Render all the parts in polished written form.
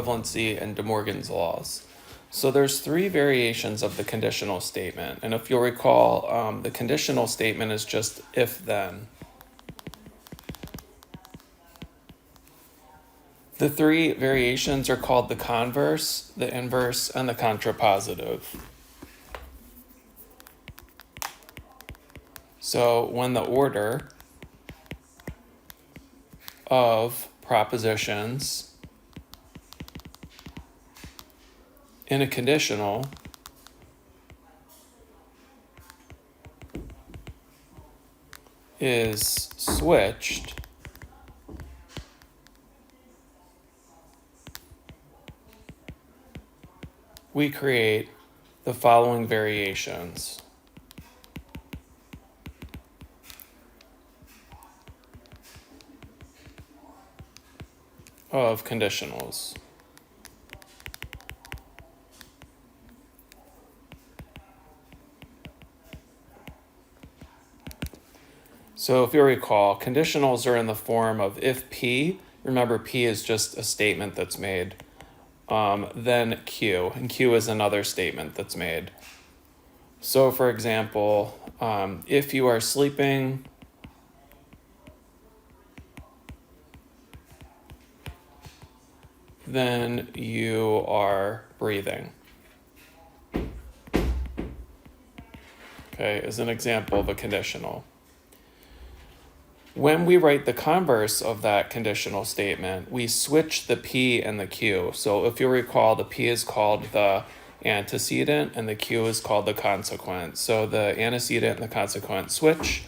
equivalency and De Morgan's laws. So there's three variations of the conditional statement. And if you'll recall, the conditional statement is just if-then. The three variations are called the converse, the inverse, and the contrapositive. So when the order of propositions in a conditional is switched, we create the following variations. Of conditionals. So if you recall, conditionals are in the form of if P, remember P is just a statement that's made, then Q, and Q is another statement that's made. So for example, if you are sleeping, then you are breathing. Okay, as an example of a conditional. When we write the converse of that conditional statement, we switch the P and the Q. So if you recall, the P is called the antecedent and the Q is called the consequent. So the antecedent and the consequent switch.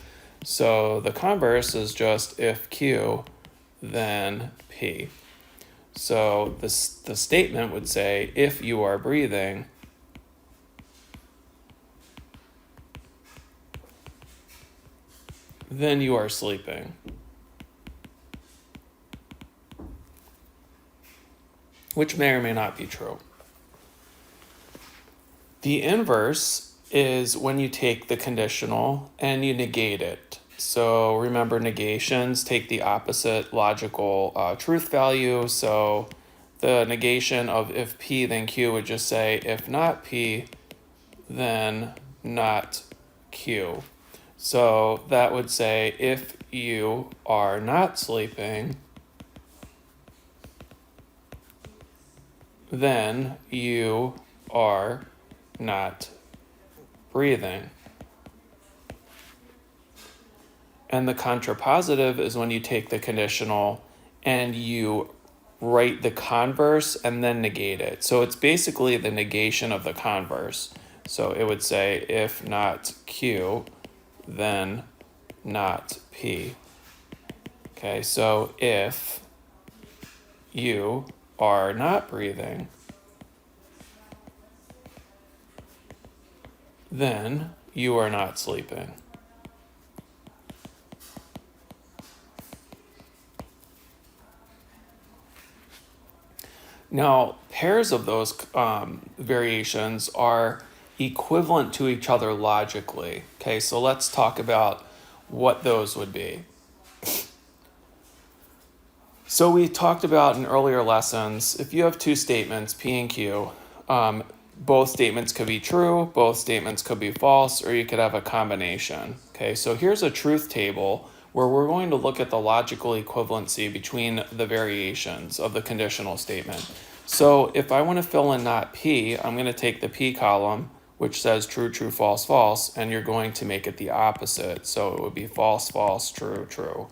So the converse is just if Q, then P. So the statement would say, if you are breathing, then you are sleeping. Which may or may not be true. The inverse is when you take the conditional and you negate it. So remember, negations take the opposite logical truth value. So the negation of if P then Q would just say if not P, then not Q. So that would say if you are not sleeping, then you are not breathing. And the contrapositive is when you take the conditional and you write the converse and then negate it. So it's basically the negation of the converse. So it would say if not Q, then not P. Okay, so if you are not breathing, then you are not sleeping. Now, pairs of those variations are equivalent to each other logically. Okay, so let's talk about what those would be. So we talked about in earlier lessons, if you have two statements, P and Q, both statements could be true, both statements could be false, or you could have a combination. Okay, so here's a truth table where we're going to look at the logical equivalency between the variations of the conditional statement. So if I want to fill in not P, I'm going to take the P column, which says true, true, false, false, and you're going to make it the opposite. So it would be false, false, true, true.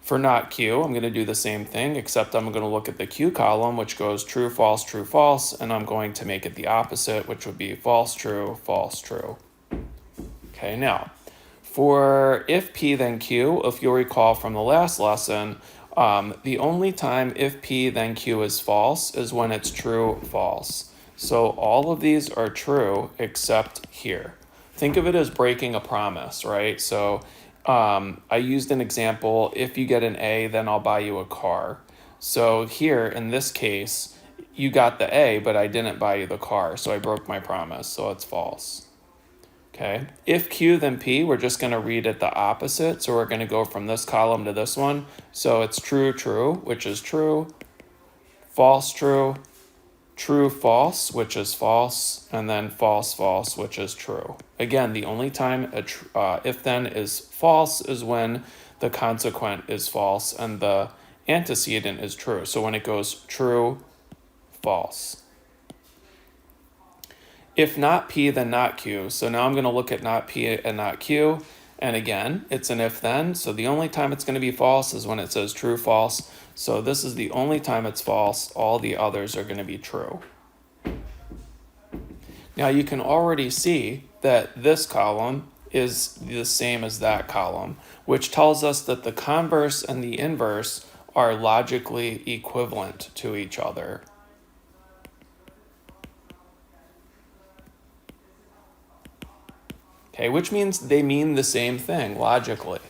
For not Q, I'm going to do the same thing, except I'm going to look at the Q column, which goes true, false, and I'm going to make it the opposite, which would be false, true, false, true. Okay, now, for if P then Q, if you'll recall from the last lesson, the only time if P then Q is false is when it's true, false. So all of these are true except here. Think of it as breaking a promise, right? So I used an example, if you get an A, then I'll buy you a car. So here, in this case, you got the A, but I didn't buy you the car, so I broke my promise, so it's false. Okay, if Q then P, we're just going to read it the opposite, so we're going to go from this column to this one. So it's true, true, which is true, false, true, true, false, which is false, and then false, false, which is true. Again, the only time a if then is false is when the consequent is false and the antecedent is true. So when it goes true, false. If not P, then not Q. So now I'm going to look at not P and not Q. And again, it's an if then. So the only time it's going to be false is when it says true, false. So this is the only time it's false. All the others are going to be true. Now you can already see that this column is the same as that column, which tells us that the converse and the inverse are logically equivalent to each other. Okay, which means they mean the same thing logically.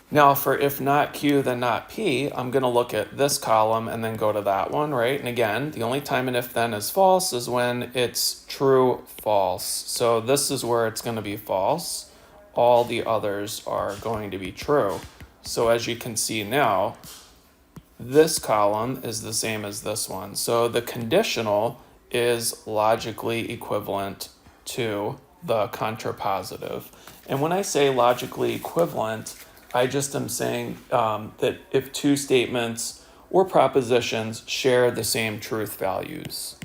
Now for if not Q, then not P, I'm going to look at this column and then go to that one, right? And again, the only time an if then is false is when it's true, false. So this is where it's going to be false. All the others are going to be true. So as you can see now, this column is the same as this one. So the conditional is logically equivalent to the contrapositive. And when I say logically equivalent, I just am saying that if two statements or propositions share the same truth values.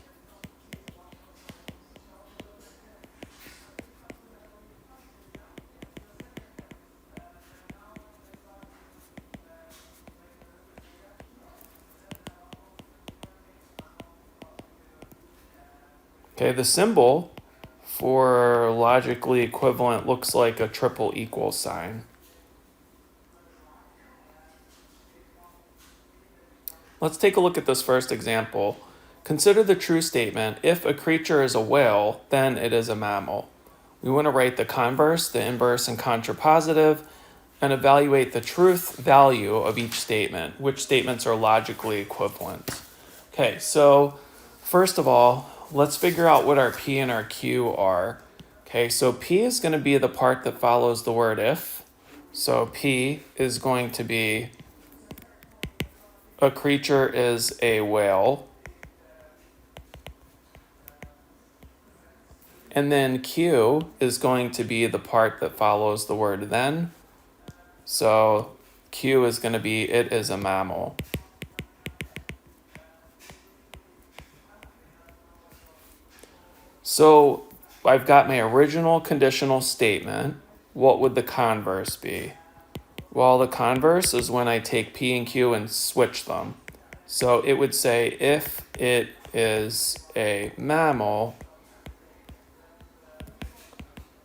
Okay, the symbol for logically equivalent looks like a triple equal sign. Let's take a look at this first example. Consider the true statement, if a creature is a whale, then it is a mammal. We want to write the converse, the inverse, and contrapositive, and evaluate the truth value of each statement, which statements are logically equivalent. Okay, so first of all, let's figure out what our P and our Q are. Okay, so P is going to be the part that follows the word if. So P is going to be a creature is a whale. And then Q is going to be the part that follows the word then. So Q is going to be it is a mammal. So I've got my original conditional statement. What would the converse be? Well, the converse is when I take P and Q and switch them. So it would say if it is a mammal,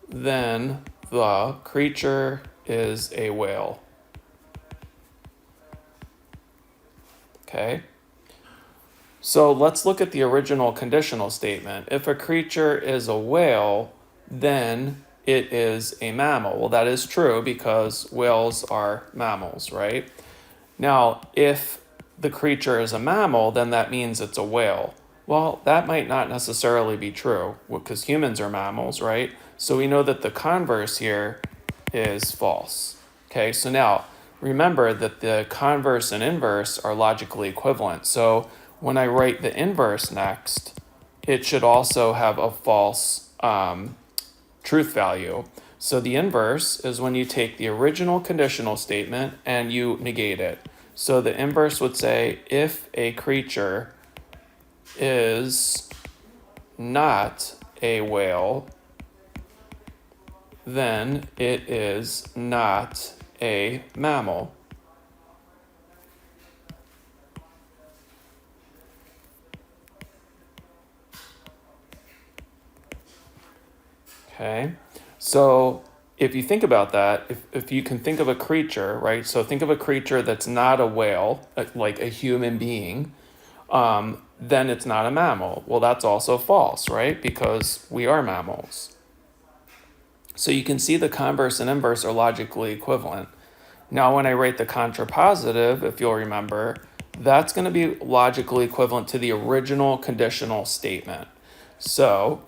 then the creature is a whale. Okay? So let's look at the original conditional statement. If a creature is a whale, then it is a mammal. Well, that is true because whales are mammals, right? Now, if the creature is a mammal, then that means it's a whale. Well, that might not necessarily be true because humans are mammals, right? So we know that the converse here is false. Okay, so now remember that the converse and inverse are logically equivalent. So when I write the inverse next, it should also have a false truth value. So the inverse is when you take the original conditional statement and you negate it. So the inverse would say if a creature is not a whale, then it is not a mammal. Okay, so if you think about that, if you can think of a creature, right? So think of a creature that's not a whale, like a human being, then it's not a mammal. Well, that's also false, right? Because we are mammals. So you can see the converse and inverse are logically equivalent. Now, when I write the contrapositive, if you'll remember, that's going to be logically equivalent to the original conditional statement. So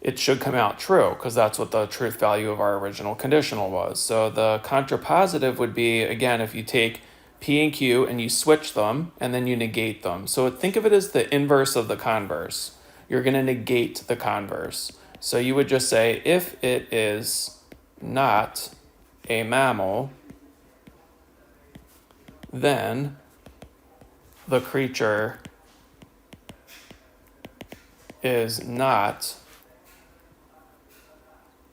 it should come out true because that's what the truth value of our original conditional was. So the contrapositive would be, again, if you take P and Q and you switch them and then you negate them. So think of it as the inverse of the converse. You're going to negate the converse. So you would just say, if it is not a mammal, then the creature is not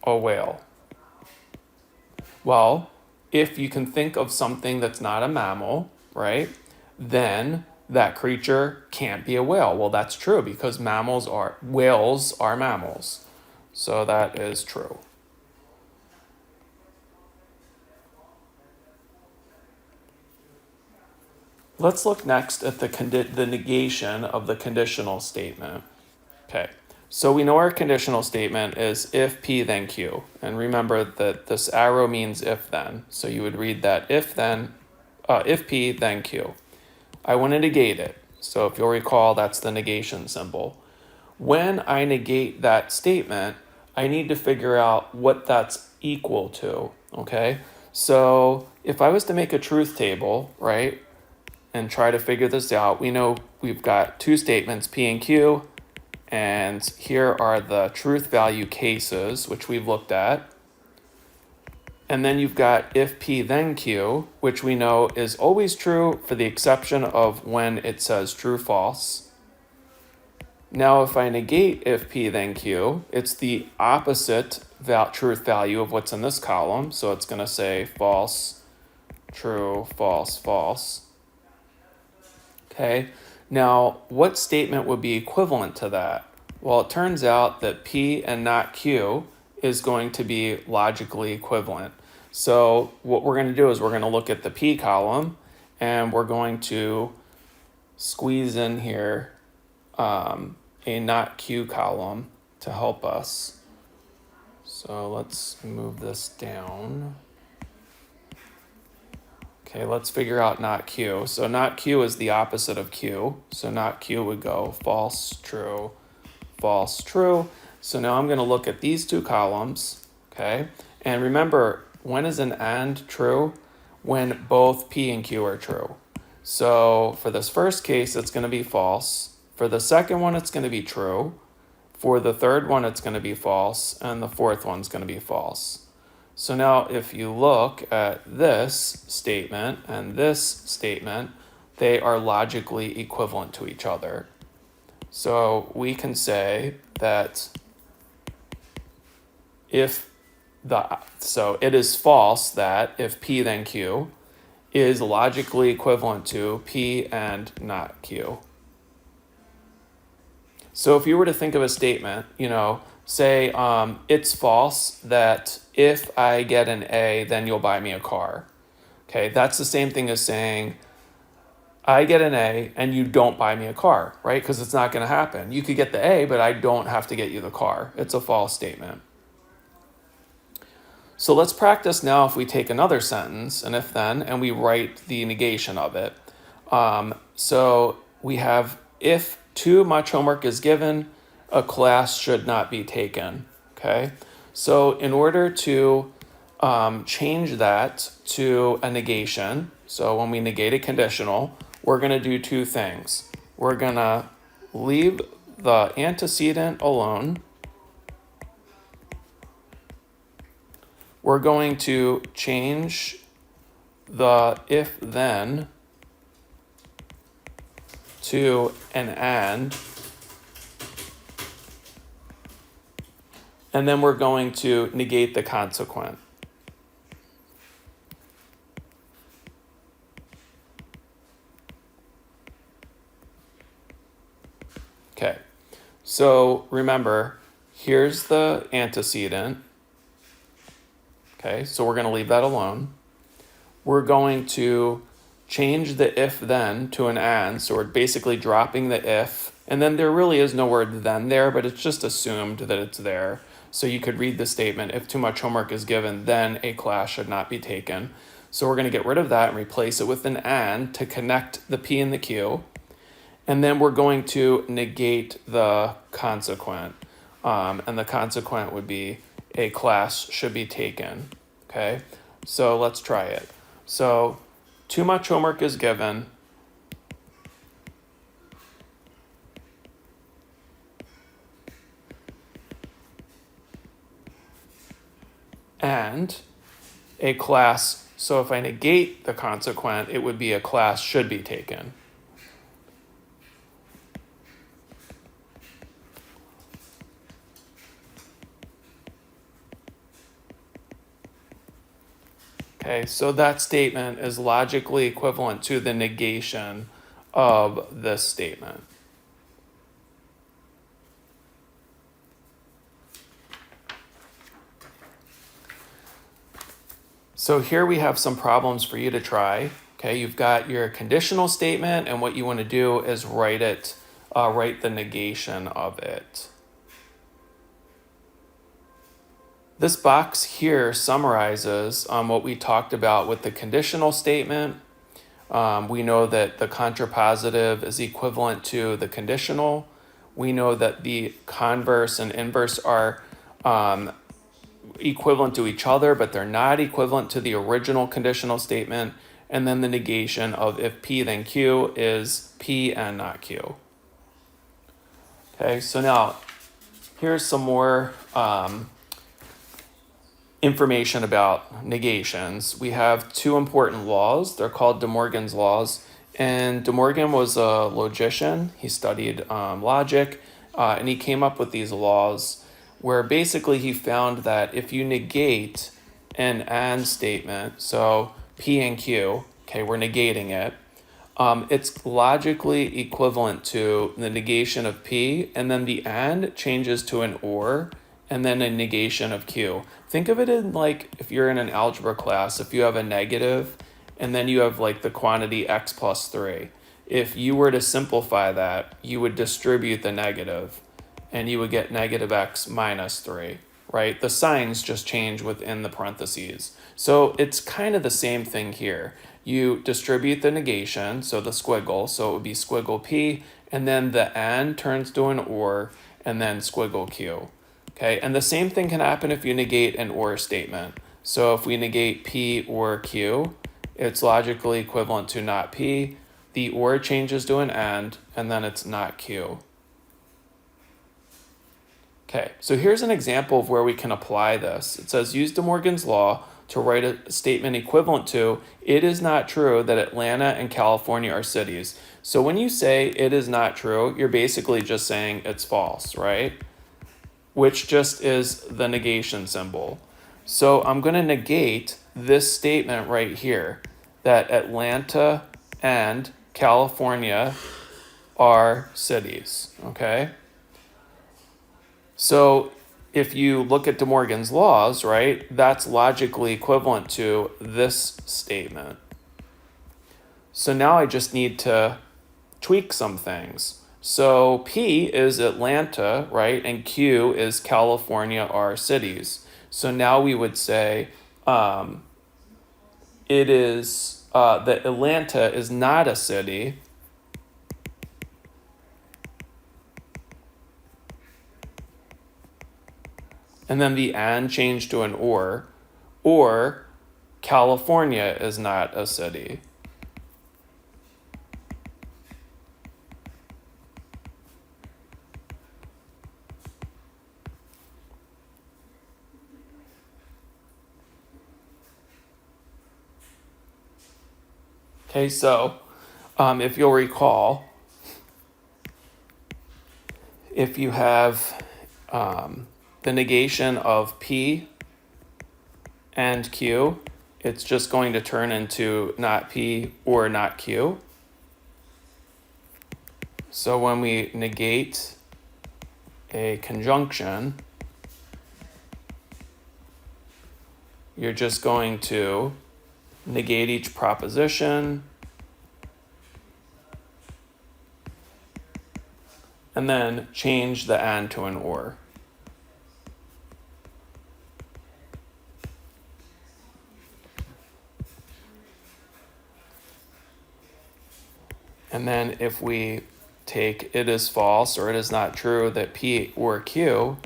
a whale. Well, if you can think of something that's not a mammal, right, then that creature can't be a whale. Well, that's true because whales are mammals. So that is true. Let's look next at the negation of the conditional statement. Okay, so we know our conditional statement is if P then Q. And remember that this arrow means if then. So you would read that if P then Q. I want to negate it. So if you'll recall, that's the negation symbol. When I negate that statement, I need to figure out what that's equal to, okay? So if I was to make a truth table, right, and try to figure this out, we know we've got two statements, P and Q, and here are the truth value cases, which we've looked at. And then you've got if P then Q, which we know is always true for the exception of when it says true false. Now if I negate if P then Q, it's the opposite truth value of what's in this column. So it's going to say false, true, false, false. Okay, now what statement would be equivalent to that? Well, it turns out that P and not Q is going to be logically equivalent. So what we're going to do is we're going to look at the P column and we're going to squeeze in here a not Q column to help us. So let's move this down. Okay, let's figure out not Q. So not Q is the opposite of Q. So not Q would go false, true, false, true. So now I'm going to look at these two columns, okay? And remember, when is an AND true? When both P and Q are true. So for this first case, it's going to be false. For the second one, it's going to be true. For the third one, it's going to be false. And the fourth one's going to be false. So now if you look at this statement and this statement, they are logically equivalent to each other. So we can say that so it is false that if P then Q is logically equivalent to P and not Q. So if you were to think of a statement, say it's false that if I get an A, then you'll buy me a car. Okay, that's the same thing as saying I get an A and you don't buy me a car, right? Because it's not going to happen. You could get the A, but I don't have to get you the car. It's a false statement. So let's practice now if we take another sentence, an if then, and we write the negation of it. So we have if too much homework is given, a class should not be taken, okay? So in order to change that to a negation, so when we negate a conditional, we're going to do two things. We're going to leave the antecedent alone. We're going to change the if then to an and then we're going to negate the consequent. Okay, so remember, here's the antecedent. Okay, so we're going to leave that alone. We're going to change the if then to an and, so we're basically dropping the if, and then there really is no word then there, but it's just assumed that it's there. So you could read the statement, if too much homework is given, then a class should not be taken. So we're going to get rid of that and replace it with an and to connect the P and the Q. And then we're going to negate the consequent. And the consequent would be a class should be taken. Okay, so let's try it. So too much homework is given, and a class, so if I negate the consequent, it would be a class should be taken. Okay, so that statement is logically equivalent to the negation of this statement. So here we have some problems for you to try. Okay, you've got your conditional statement, and what you want to do is write the negation of it. This box here summarizes what we talked about with the conditional statement. We know that the contrapositive is equivalent to the conditional. We know that the converse and inverse are equivalent to each other, but they're not equivalent to the original conditional statement. And then the negation of if P then Q is P and not Q. Okay, so now here's some more information about negations. We have two important laws. They're called De Morgan's laws. And De Morgan was a logician. He studied logic, and he came up with these laws where basically he found that if you negate an and statement, so P and Q, okay, we're negating it, it's logically equivalent to the negation of P, and then the and changes to an or, and then a negation of Q. Think of it in like if you're in an algebra class, if you have a negative, and then you have like the quantity x plus 3. If you were to simplify that, you would distribute the negative, and you would get negative x minus 3, right? The signs just change within the parentheses. So it's kind of the same thing here. You distribute the negation, so the squiggle, so it would be squiggle P, and then the and turns to an or, and then squiggle Q. Okay, and the same thing can happen if you negate an or statement. So if we negate P or Q, it's logically equivalent to not P. The or changes to an and then it's not Q. Okay, so here's an example of where we can apply this. It says, use De Morgan's law to write a statement equivalent to, it is not true that Atlanta and California are cities. So when you say it is not true, you're basically just saying it's false, right? Which just is the negation symbol. So I'm going to negate this statement right here, that Atlanta and California are cities, okay? So if you look at De Morgan's laws, right, that's logically equivalent to this statement. So now I just need to tweak some things. So P is Atlanta, right, and Q is California are cities. So now we would say it is that Atlanta is not a city. And then the and changed to an or California is not a city. Okay, so if you'll recall, if you have the negation of P and Q, it's just going to turn into not P or not Q. So when we negate a conjunction, you're just going to negate each proposition and then change the and to an or. And then if we take it is false or it is not true that P or Q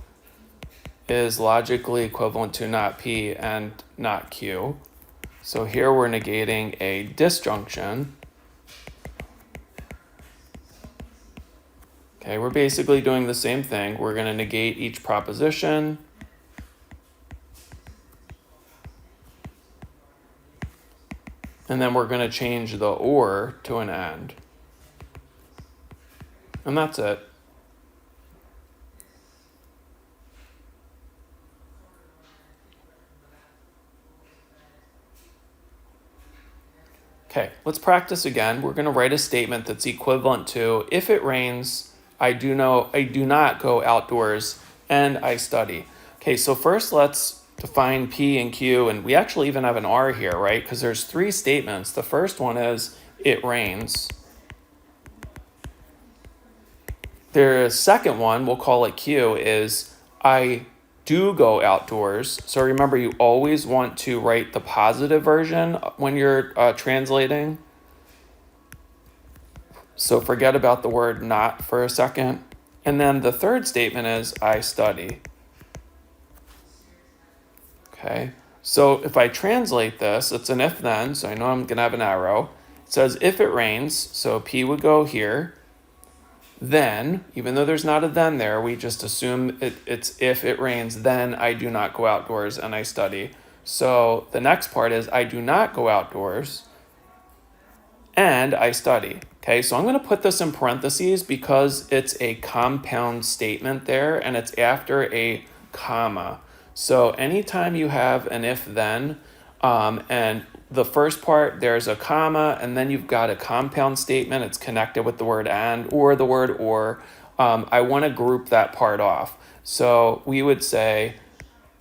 is logically equivalent to not P and not Q, So here we're negating a disjunction. Okay, we're basically doing the same thing. We're going to negate each proposition. And then we're going to change the or to an and. And that's it. Okay, let's practice again. We're going to write a statement that's equivalent to, if it rains, I do not go outdoors and I study. Okay, so first let's define P and Q, and we actually even have an R here, right? Because there's three statements. The first one is, it rains. The second one, we'll call it Q, is I do go outdoors. So remember, you always want to write the positive version when you're translating. So forget about the word not for a second. And then the third statement is I study. Okay, so if I translate this, it's an if then, so I know I'm gonna have an arrow. It says if it rains, so P would go here. Then, even though there's not a then there, we just assume it's if it rains, then I do not go outdoors and I study. So the next part is I do not go outdoors and I study. Okay, so I'm going to put this in parentheses because it's a compound statement there and it's after a comma. So anytime you have an if then, and the first part, there's a comma, and then you've got a compound statement. It's connected with the word and or the word or. I want to group that part off. So we would say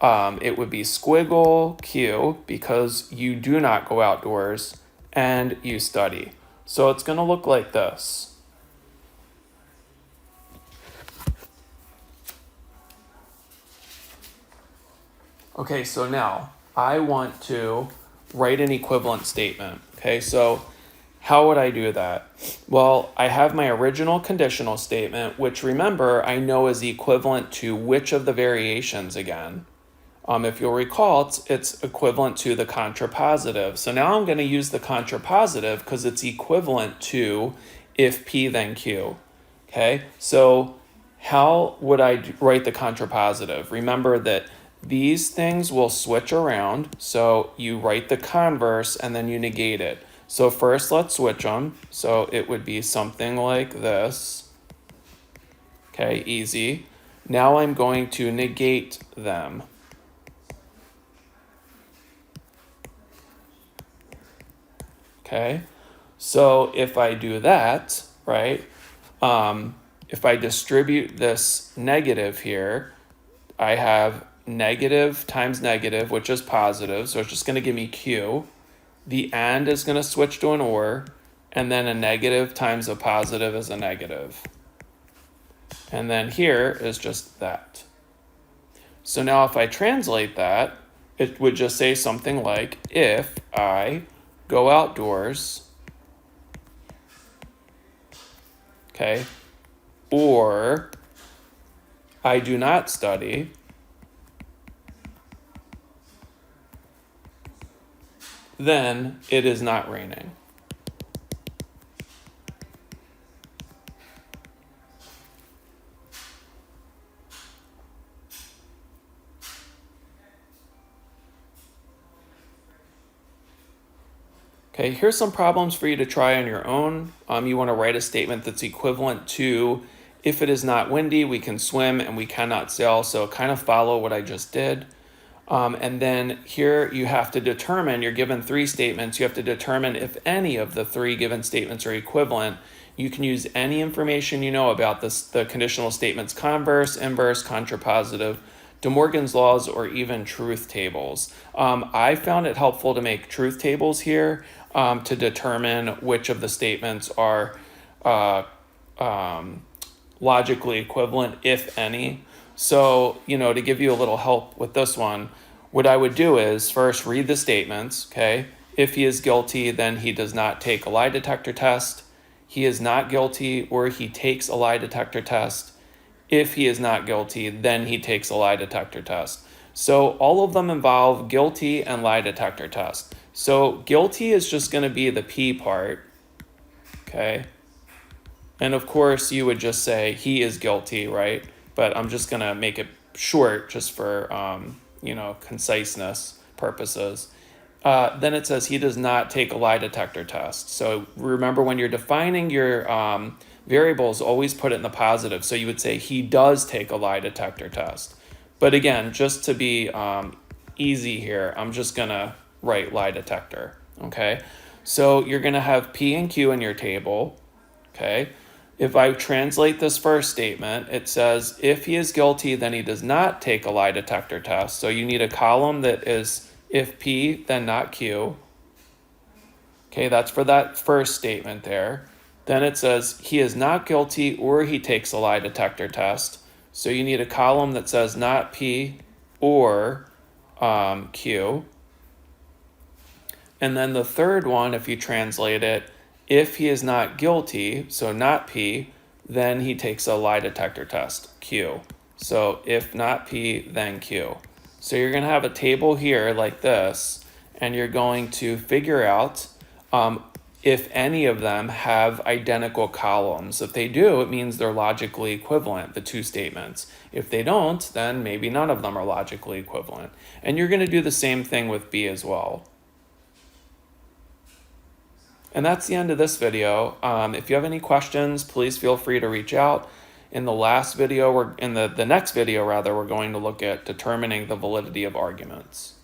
it would be squiggle Q because you do not go outdoors and you study. So it's going to look like this. Okay, so now I want to write an equivalent statement. Okay, so how would I do that? Well, I have my original conditional statement, which remember, I know is equivalent to which of the variations again? If you'll recall, it's equivalent to the contrapositive. So now I'm going to use the contrapositive because it's equivalent to if P then Q. Okay, so how would I write the contrapositive? Remember that these things will switch around. So you write the converse and then you negate it. So first let's switch them. So it would be something like this. Okay, easy. Now I'm going to negate them. Okay, so if I do that, right, if I distribute this negative here, I have negative times negative, which is positive, so it's just going to give me Q. The and is going to switch to an or, and then a negative times a positive is a negative. And then here is just that. So now if I translate that, it would just say something like, if I go outdoors, okay, or I do not study, then it is not raining. Okay, here's some problems for you to try on your own. You want to write a statement that's equivalent to, if it is not windy, we can swim and we cannot sail. So kind of follow what I just did. And then here you have to determine, you're given three statements, you have to determine if any of the three given statements are equivalent. You can use any information you know about this, the conditional statements, converse, inverse, contrapositive, De Morgan's laws, or even truth tables. I found it helpful to make truth tables here to determine which of the statements are logically equivalent, if any. So, to give you a little help with this one, what I would do is first read the statements, okay? If he is guilty, then he does not take a lie detector test. He is not guilty, or he takes a lie detector test. If he is not guilty, then he takes a lie detector test. So all of them involve guilty and lie detector test. So guilty is just going to be the P part, okay? And of course, you would just say he is guilty, right? But I'm just going to make it short just for, conciseness purposes. Then it says he does not take a lie detector test. So remember, when you're defining your variables, always put it in the positive. So you would say he does take a lie detector test. But again, just to be easy here, I'm just going to write lie detector, okay? So you're going to have P and Q in your table, okay? If I translate this first statement, it says if he is guilty, then he does not take a lie detector test. So you need a column that is if P, then not Q. Okay, that's for that first statement there. Then it says he is not guilty or he takes a lie detector test. So you need a column that says not P or Q. And then the third one, if you translate it, if he is not guilty, so not P, then he takes a lie detector test, Q. So if not P, then Q. So you're going to have a table here like this, and you're going to figure out if any of them have identical columns. If they do, it means they're logically equivalent, the two statements. If they don't, then maybe none of them are logically equivalent. And you're going to do the same thing with B as well. And that's the end of this video. If you have any questions, please feel free to reach out. In the last video, the next video rather, we're going to look at determining the validity of arguments.